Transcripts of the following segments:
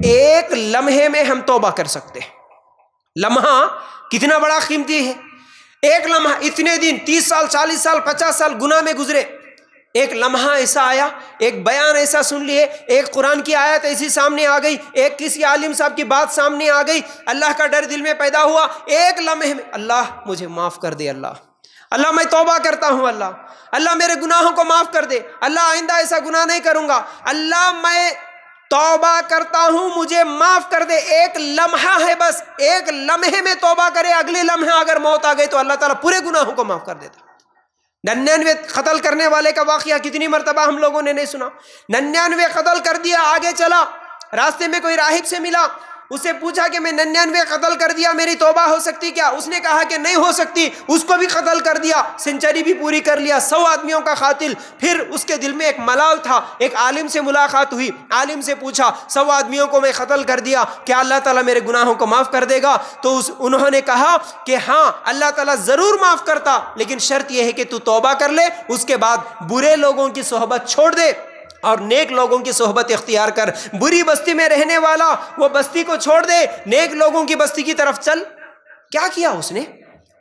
ایک لمحے میں ہم توبہ کر سکتے ہیں۔ لمحہ کتنا بڑا قیمتی ہے، ایک لمحہ، اتنے دن 30 سال 40 سال 50 سال گناہ میں گزرے، ایک لمحہ ایسا آیا، ایک بیان ایسا سن لیے، ایک قرآن کی آیت ایسی سامنے آ گئی، ایک کسی عالم صاحب کی بات سامنے آ گئی، اللہ کا ڈر دل میں پیدا ہوا، ایک لمحے میں اللہ مجھے معاف کر دے، اللہ میں توبہ کرتا ہوں، اللہ میرے گناہوں کو معاف کر دے، اللہ آئندہ ایسا گناہ نہیں کروں گا، اللہ میں توبہ کرتا ہوں مجھے معاف کر دے۔ ایک لمحہ ہے، بس ایک لمحے میں توبہ کرے، اگلے لمحے اگر موت آ گئی تو اللہ تعالیٰ پورے گناہوں کو معاف کر دیتا۔ 99 قتل کرنے والے کا واقعہ کتنی مرتبہ ہم لوگوں نے نہیں سنا؟ 99 قتل کر دیا، آگے چلا، راستے میں کوئی راہب سے ملا، اس سے پوچھا کہ میں 99 قتل کر دیا، میری توبہ ہو سکتی کیا؟ اس نے کہا کہ نہیں ہو سکتی، اس کو بھی قتل کر دیا، سینچری بھی پوری کر لیا، 100 آدمیوں کا قاتل۔ پھر اس کے دل میں ایک ملال تھا، ایک عالم سے ملاقات ہوئی، عالم سے پوچھا 100 آدمیوں کو میں قتل کر دیا، کیا اللہ تعالیٰ میرے گناہوں کو معاف کر دے گا؟ تو انہوں نے کہا کہ ہاں اللہ تعالیٰ ضرور معاف کرتا، لیکن شرط یہ ہے کہ تو توبہ کر لے، اس کے بعد برے لوگوں کی صحبت چھوڑ دے اور نیک لوگوں کی صحبت اختیار کر۔ بری بستی میں رہنے والا وہ بستی کو چھوڑ دے، نیک لوگوں کی بستی کی طرف چل۔ کیا کیا اس نے؟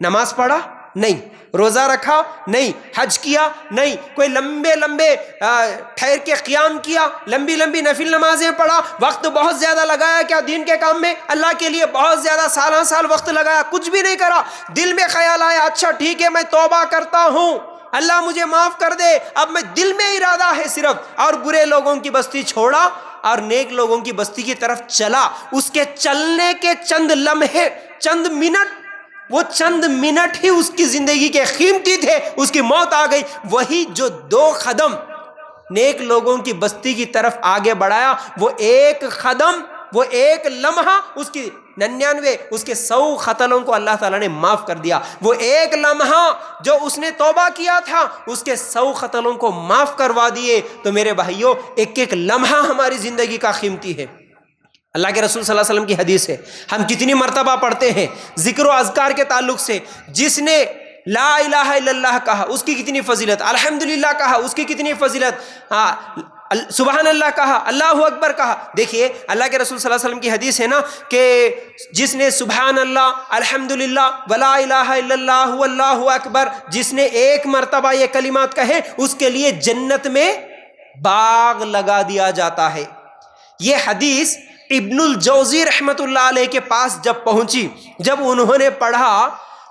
نماز پڑھا؟ نہیں۔ روزہ رکھا؟ نہیں۔ حج کیا؟ نہیں۔ کوئی لمبے ٹھہر کے قیام کیا، لمبی نفل نمازیں پڑھا، وقت بہت زیادہ لگایا کیا دین کے کام میں؟ اللہ کے لیے بہت زیادہ سال وقت لگایا؟ کچھ بھی نہیں کرا۔ دل میں خیال آیا اچھا ٹھیک ہے میں توبہ کرتا ہوں، اللہ مجھے معاف کر دے، اب میں دل میں ارادہ ہے صرف، اور برے لوگوں کی بستی چھوڑا اور نیک لوگوں کی بستی کی طرف چلا۔ اس کے چلنے کے چند لمحے، چند منٹ، وہ چند منٹ ہی اس کی زندگی کے قیمتی تھے، اس کی موت آ گئی۔ وہی جو 2 قدم نیک لوگوں کی بستی کی طرف آگے بڑھایا، وہ ایک قدم، وہ ایک لمحہ، اس کی 99 اس کے 100 قتلوں کو اللہ تعالیٰ نے معاف کر دیا۔ وہ ایک لمحہ جو اس نے توبہ کیا تھا، اس کے 100 قتلوں کو معاف کروا دیے۔ تو میرے بھائیوں، ایک ایک لمحہ ہماری زندگی کا قیمتی ہے۔ اللہ کے رسول صلی اللہ علیہ وسلم کی حدیث ہے، ہم کتنی مرتبہ پڑھتے ہیں ذکر و اذکار کے تعلق سے، جس نے لا الہ الا اللہ کہا اس کی کتنی فضیلت، الحمدللہ کہا اس کی کتنی فضیلت، سبحان اللہ کہا، اللہ اکبر کہا۔ دیکھیے اللہ کے رسول صلی اللہ علیہ وسلم کی حدیث ہے نا کہ جس نے سبحان اللہ، الحمدللہ، ولا الہ الا اللہ واللہ اکبر، جس نے ایک مرتبہ یہ کلمات کہے، اس کے لیے جنت میں باغ لگا دیا جاتا ہے۔ یہ حدیث ابن الجوزی رحمت اللہ علیہ کے پاس جب پہنچی، جب انہوں نے پڑھا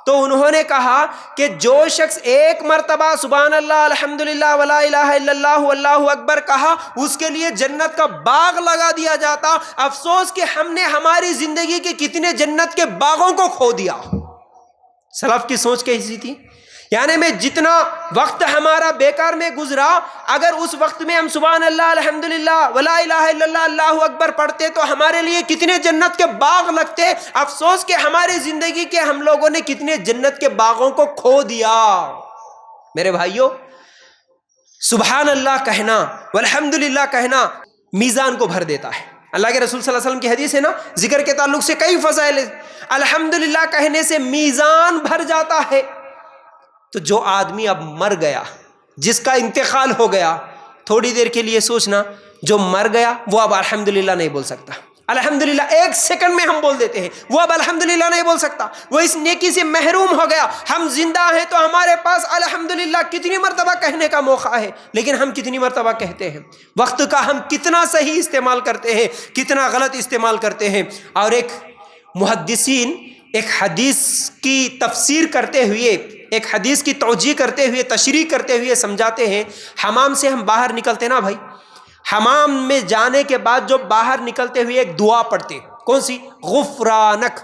تو انہوں نے کہا کہ جو شخص ایک مرتبہ سبحان اللہ، الحمدللہ، ولا الہ الا اللہ واللہ اکبر کہا، اس کے لیے جنت کا باغ لگا دیا جاتا۔ افسوس کہ ہم نے ہماری زندگی کے کتنے جنت کے باغوں کو کھو دیا۔ سلف کی سوچ کیسی تھی؟ یعنی میں جتنا وقت ہمارا بیکار میں گزرا، اگر اس وقت میں ہم سبحان اللہ، الحمدللہ، ولا الہ الا اللہ، اللہ اکبر پڑھتے تو ہمارے لیے کتنے جنت کے باغ لگتے۔ افسوس کہ ہماری زندگی کے ہم لوگوں نے کتنے جنت کے باغوں کو کھو دیا۔ میرے بھائیوں، سبحان اللہ کہنا، والحمدللہ کہنا میزان کو بھر دیتا ہے۔ اللہ کے رسول صلی اللہ علیہ وسلم کی حدیث ہے نا، ذکر کے تعلق سے کئی فضائل ہیں۔ الحمدللہ کہنے سے میزان بھر جاتا ہے۔ تو جو آدمی اب مر گیا، جس کا انتقال ہو گیا، تھوڑی دیر کے لیے سوچنا، جو مر گیا وہ اب الحمدللہ نہیں بول سکتا۔ الحمدللہ ایک سیکنڈ میں ہم بول دیتے ہیں، وہ اب الحمدللہ نہیں بول سکتا، وہ اس نیکی سے محروم ہو گیا۔ ہم زندہ ہیں تو ہمارے پاس الحمدللہ کتنی مرتبہ کہنے کا موقع ہے، لیکن ہم کتنی مرتبہ کہتے ہیں؟ وقت کا ہم کتنا صحیح استعمال کرتے ہیں، کتنا غلط استعمال کرتے ہیں۔ اور ایک محدثین ایک حدیث کی تفسیر کرتے ہوئے، ایک حدیث کی توجیہ کرتے ہوئے، تشریح کرتے ہوئے سمجھاتے ہیں، حمام سے ہم باہر نکلتے نا بھائی، حمام میں جانے کے بعد جو باہر نکلتے ہوئے ایک دعا پڑھتے، کون سی؟ غفرانک۔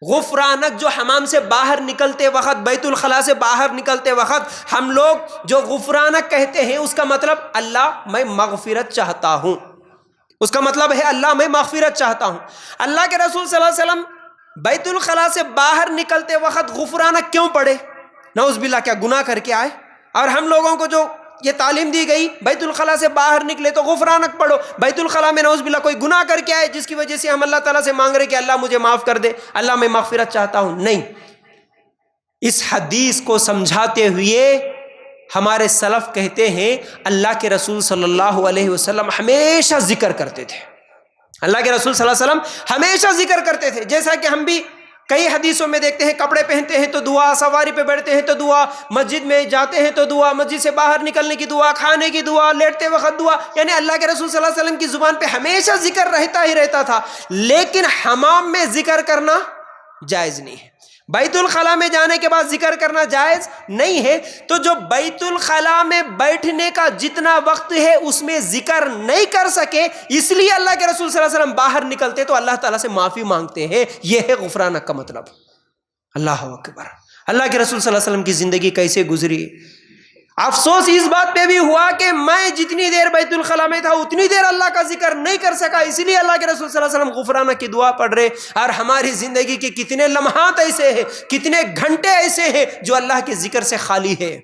غفرانک جو حمام سے باہر نکلتے وقت، بیت الخلاء سے باہر نکلتے وقت ہم لوگ جو غفرانک کہتے ہیں، اس کا مطلب اللہ میں مغفرت چاہتا ہوں، اس کا مطلب ہے اللہ میں مغفرت چاہتا ہوں۔ اللہ کے رسول صلی اللہ علیہ وسلم بیت الخلاء سے باہر نکلتے وقت غفرانک کیوں پڑھے؟ نعوذ باللہ، کیا گناہ کر کے آئے؟ اور ہم لوگوں کو جو یہ تعلیم دی گئی بیت الخلاء سے باہر نکلے تو غفرانک پڑھو، بیت الخلاء میں نعوذ باللہ کوئی گناہ کر کے آئے جس کی وجہ سے ہم اللہ تعالیٰ سے مانگ رہے کہ اللہ مجھے معاف کر دے، اللہ میں مغفرت چاہتا ہوں، نہیں۔ اس حدیث کو سمجھاتے ہوئے ہمارے سلف کہتے ہیں اللہ کے رسول صلی اللہ علیہ وسلم ہمیشہ ذکر کرتے تھے، اللہ کے رسول صلی اللہ علیہ وسلم ہمیشہ ذکر کرتے تھے، جیسا کہ ہم بھی کئی حدیثوں میں دیکھتے ہیں، کپڑے پہنتے ہیں تو دعا، سواری پہ بیٹھتے ہیں تو دعا، مسجد میں جاتے ہیں تو دعا، مسجد سے باہر نکلنے کی دعا، کھانے کی دعا، لیٹتے وقت دعا، یعنی اللہ کے رسول صلی اللہ علیہ وسلم کی زبان پہ ہمیشہ ذکر رہتا ہی رہتا تھا۔ لیکن حمام میں ذکر کرنا جائز نہیں ہے، بیت الخلاء میں جانے کے بعد ذکر کرنا جائز نہیں ہے۔ تو جو بیت الخلاء میں بیٹھنے کا جتنا وقت ہے اس میں ذکر نہیں کر سکے، اس لیے اللہ کے رسول صلی اللہ علیہ وسلم باہر نکلتے تو اللہ تعالیٰ سے معافی مانگتے ہیں، یہ ہے غفرانک کا مطلب۔ اللہ اکبر، اللہ کے رسول صلی اللہ علیہ وسلم کی زندگی کیسے گزری۔ افسوس اس بات پہ بھی ہوا کہ میں جتنی دیر بیت الخلاء میں تھا اتنی دیر اللہ کا ذکر نہیں کر سکا، اسی لیے اللہ کے رسول صلی اللہ علیہ وسلم غفرانہ کی دعا پڑھ رہے۔ اور ہماری زندگی کے کتنے لمحات ایسے ہیں، کتنے گھنٹے ایسے ہیں جو اللہ کے ذکر سے خالی ہے،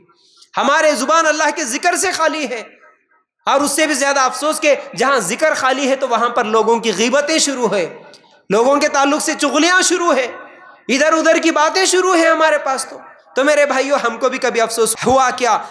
ہمارے زبان اللہ کے ذکر سے خالی ہے۔ اور اس سے بھی زیادہ افسوس کہ جہاں ذکر خالی ہے تو وہاں پر لوگوں کی غیبتیں شروع ہے، لوگوں کے تعلق سے چغلیاں شروع ہے، ادھر ادھر کی باتیں شروع ہیں ہمارے پاس۔ تو میرے بھائیوں، ہم کو بھی کبھی افسوس ہوا کیا